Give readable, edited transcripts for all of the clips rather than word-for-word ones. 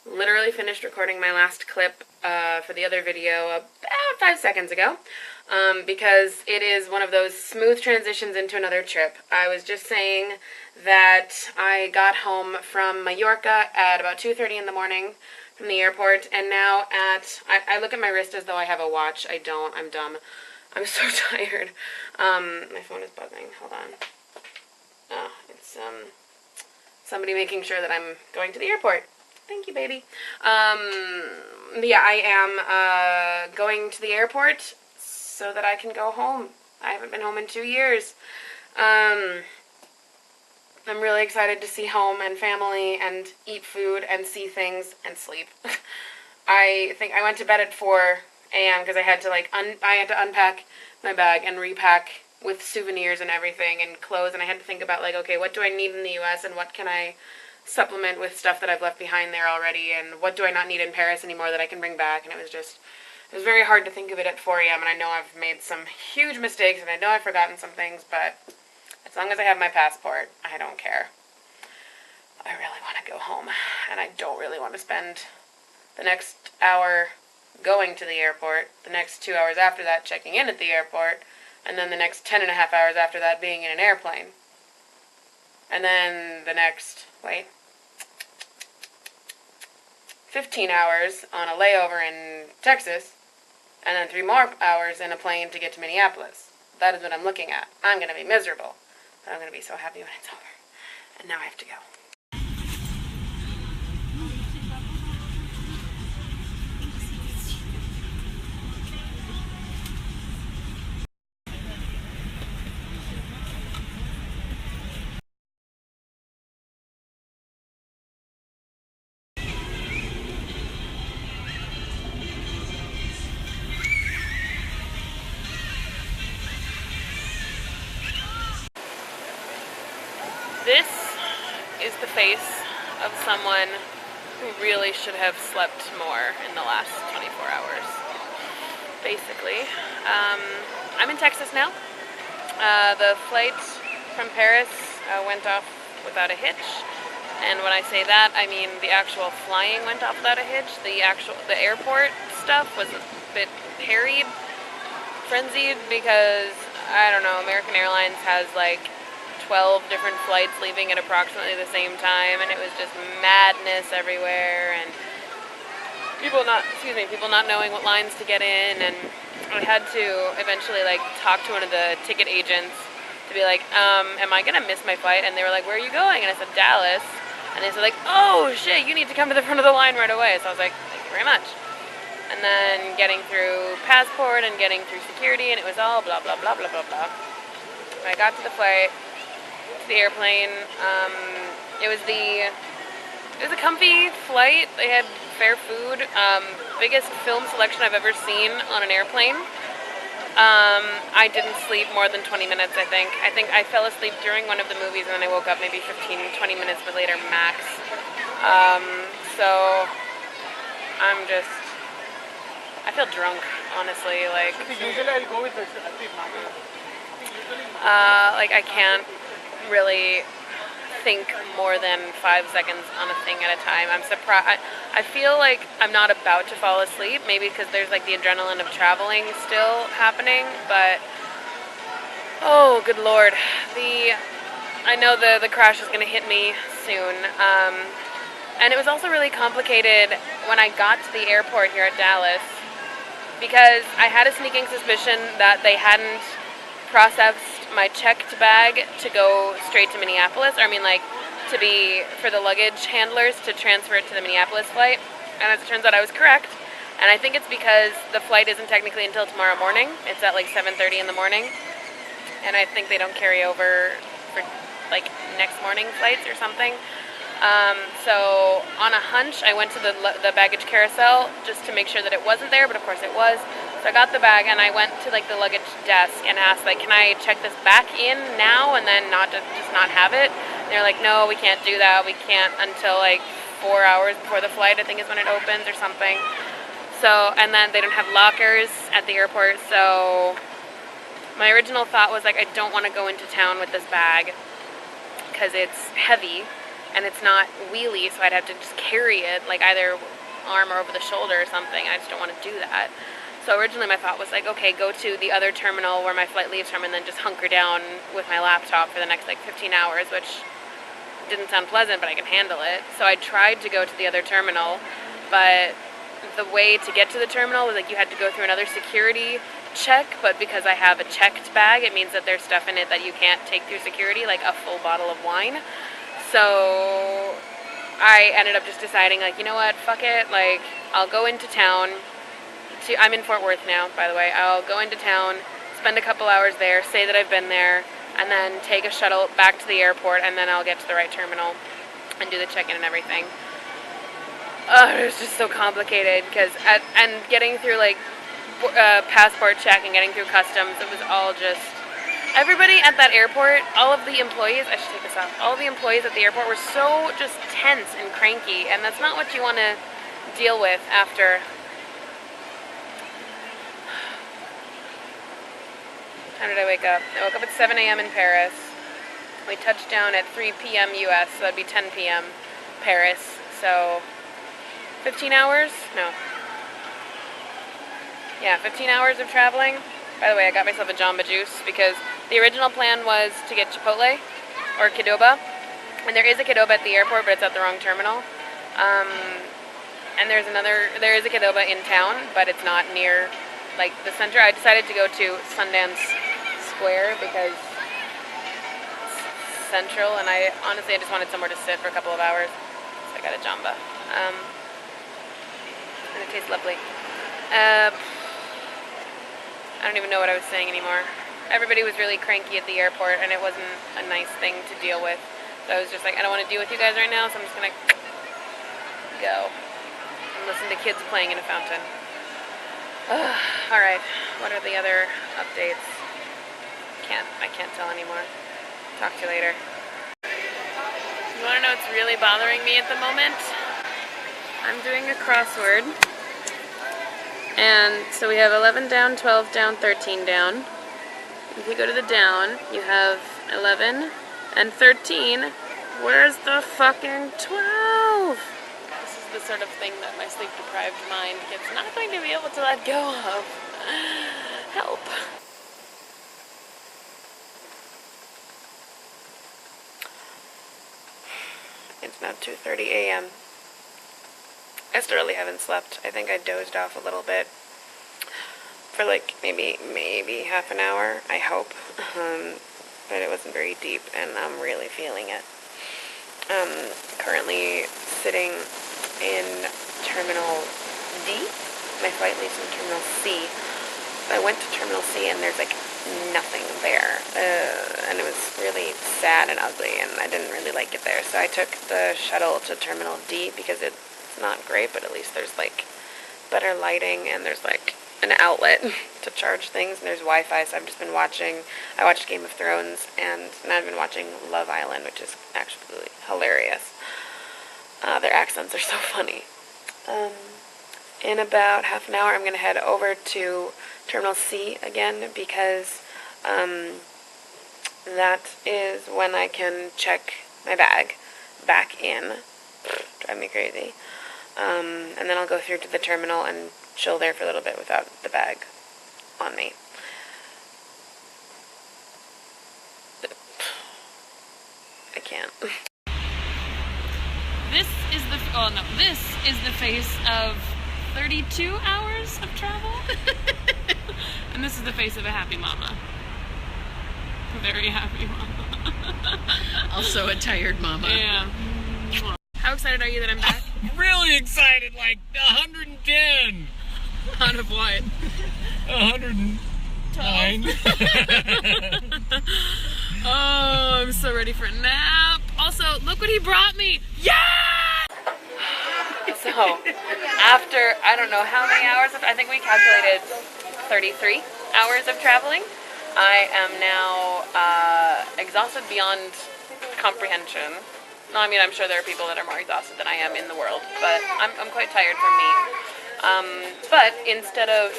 literally finished recording my last clip for the other video about 5 seconds ago, because it is one of those smooth transitions into another trip. I was just saying that I got home from Mallorca at about 2:30 in the morning from the airport, and now I look at my wrist as though I have a watch. I don't. I'm dumb. I'm so tired. My phone is buzzing. Hold on. Oh, it's somebody making sure that I'm going to the airport. Thank you, baby. Yeah, I am going to the airport so that I can go home. I haven't been home in 2 years. I'm really excited to see home and family and eat food and see things and sleep. I think I went to bed at 4 a.m. because I had to I had to unpack my bag and repack with souvenirs and everything and clothes, and I had to think about okay, what do I need in the US and what can I supplement with stuff that I've left behind there already, and what do I not need in Paris anymore that I can bring back. And it was very hard to think of it at 4 a.m. and I know I've made some huge mistakes and I know I've forgotten some things, but as long as I have my passport, I don't care. I really want to go home, and I don't really want to spend the next hour going to the airport, the next 2 hours after that checking in at the airport, and then the next 10.5 hours after that being in an airplane. And then the next, 15 hours on a layover in Texas, and then 3 more hours in a plane to get to Minneapolis. That is what I'm looking at. I'm going to be miserable, but I'm going to be so happy when it's over. And now I have to go. This is the face of someone who really should have slept more in the last 24 hours, basically. I'm in Texas now. The flight from Paris went off without a hitch, and when I say that, I mean the actual flying went off without a hitch. The airport stuff was a bit harried, frenzied, because, I don't know, American Airlines has 12 different flights leaving at approximately the same time, and it was just madness everywhere, and people not knowing what lines to get in, and I had to eventually talk to one of the ticket agents to be am I gonna miss my flight? And they were like, where are you going? And I said, Dallas. And they said oh shit, you need to come to the front of the line right away. So I was like, thank you very much. And then getting through passport and getting through security, and it was all blah blah blah blah blah blah. When I got to the flight, the airplane, it was a comfy flight. They had fair food, biggest film selection I've ever seen on an airplane. I didn't sleep more than 20 minutes, I think I fell asleep during one of the movies, and then I woke up maybe 15-20 minutes later max. So I feel drunk, honestly. Usually I'll go with the I can't really think more than 5 seconds on a thing at a time. I'm surprised. I feel like I'm not about to fall asleep, maybe because there's the adrenaline of traveling still happening, but oh, good lord. I know the crash is going to hit me soon. And it was also really complicated when I got to the airport here at Dallas, because I had a sneaking suspicion that they hadn't processed my checked bag to go straight to Minneapolis, or to be for the luggage handlers to transfer it to the Minneapolis flight. And as it turns out, I was correct. And I think it's because the flight isn't technically until tomorrow morning. It's at 7:30 in the morning, and I think they don't carry over for next morning flights or something. So on a hunch, I went to the baggage carousel just to make sure that it wasn't there, but of course it was. So I got the bag and I went to the luggage desk and asked can I check this back in now and then just not have it? And they're like, no, we can't do that. We can't until 4 hours before the flight, I think is when it opens or something. So, and then they don't have lockers at the airport. So my original thought was I don't want to go into town with this bag because it's heavy and it's not wheelie, so I'd have to just carry it, like either arm or over the shoulder or something. I just don't want to do that. So originally my thought was like, okay, go to the other terminal where my flight leaves from and then just hunker down with my laptop for the next like 15 hours, which didn't sound pleasant, but I can handle it. So I tried to go to the other terminal, but the way to get to the terminal was like you had to go through another security check, but because I have a checked bag, it means that there's stuff in it that you can't take through security, like a full bottle of wine. So I ended up just deciding, like, you know what, fuck it, like, I'll go into town. I'm in Fort Worth now, by the way. I'll go into town, spend a couple hours there, say that I've been there, and then take a shuttle back to the airport, and then I'll get to the right terminal and do the check-in and everything. It was just so complicated, because and getting through, like, passport check and getting through customs, it was all just... Everybody at that airport, all of the employees, I should take this off, all of the employees at the airport were so just tense and cranky, and that's not what you want to deal with after... How did I wake up? I woke up at 7 a.m. in Paris. We touched down at 3 p.m. U.S., so that'd be 10 p.m. Paris. So, 15 hours? No. Yeah, 15 hours of traveling. By the way, I got myself a Jamba Juice because the original plan was to get Chipotle or Qdoba. And there is a Qdoba at the airport, but it's at the wrong terminal. And there is a Qdoba in town, but it's not near, like, the center. I decided to go to Sundance Square because it's central, and I just wanted somewhere to sit for a couple of hours, so I got a Jamba. And it tastes lovely. I don't even know what I was saying anymore. Everybody was really cranky at the airport, and it wasn't a nice thing to deal with. So I was just like, I don't want to deal with you guys right now, so I'm just gonna go and listen to kids playing in a fountain. Alright, what are the other updates? I can't tell anymore. Talk to you later. You want to know what's really bothering me at the moment? I'm doing a crossword. And so we have 11 down, 12 down, 13 down. If you go to the down, you have 11 and 13. Where's the fucking 12? This is the sort of thing that my sleep-deprived mind is not going to be able to let go of. Help. It's now 2:30 a.m. I still really haven't slept. I think I dozed off a little bit for like maybe half an hour, I hope. But it wasn't very deep, and I'm really feeling it. Currently sitting in Terminal D. My flight leaves from Terminal C. I went to Terminal C, and there's like nothing there. And it was really sad and ugly, and I didn't really like it there. So I took the shuttle to Terminal D because it's not great, but at least there's like better lighting, and there's like an outlet to charge things, and there's Wi-Fi. So I've just been I watched Game of Thrones, and now I've been watching Love Island, which is actually hilarious. Their accents are so funny. In about half an hour, I'm going to head over to Terminal C again, because that is when I can check my bag back in. Drive me crazy. And then I'll go through to the terminal and chill there for a little bit without the bag on me. I can't. This is the face of 32 hours of travel. And this is the face of a happy mama. A very happy mama. Also a tired mama. Yeah. How excited are you that I'm back? Really excited, like 110. Out of what? 109. Oh, I'm so ready for a nap. Also, look what he brought me. Yeah! So, after, I don't know how many hours, I think we calculated 33 hours of traveling. I am now exhausted beyond comprehension. No, I mean, I'm sure there are people that are more exhausted than I am in the world, but I'm quite tired from me. But instead of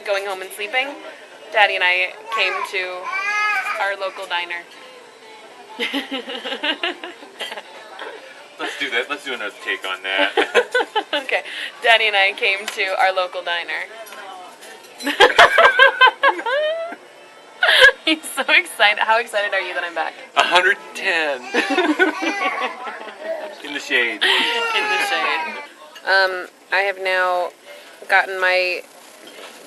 going home and sleeping, Daddy and I came to our local diner. Let's do that. Let's do another take on that. Okay, Daddy and I came to our local diner. He's so excited. How excited are you that I'm back? 110. In the shade. In the shade. I have now gotten my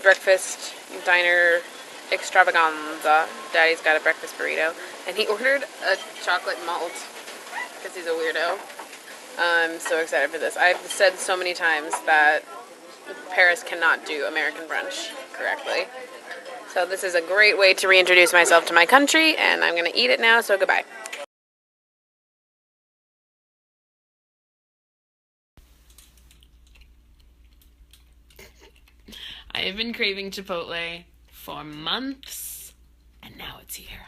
breakfast diner extravaganza. Daddy's got a breakfast burrito, and he ordered a chocolate malt because he's a weirdo. I'm so excited for this. I've said so many times that Paris cannot do American brunch correctly. So this is a great way to reintroduce myself to my country, and I'm going to eat it now, so goodbye. I have been craving Chipotle for months, and now it's here.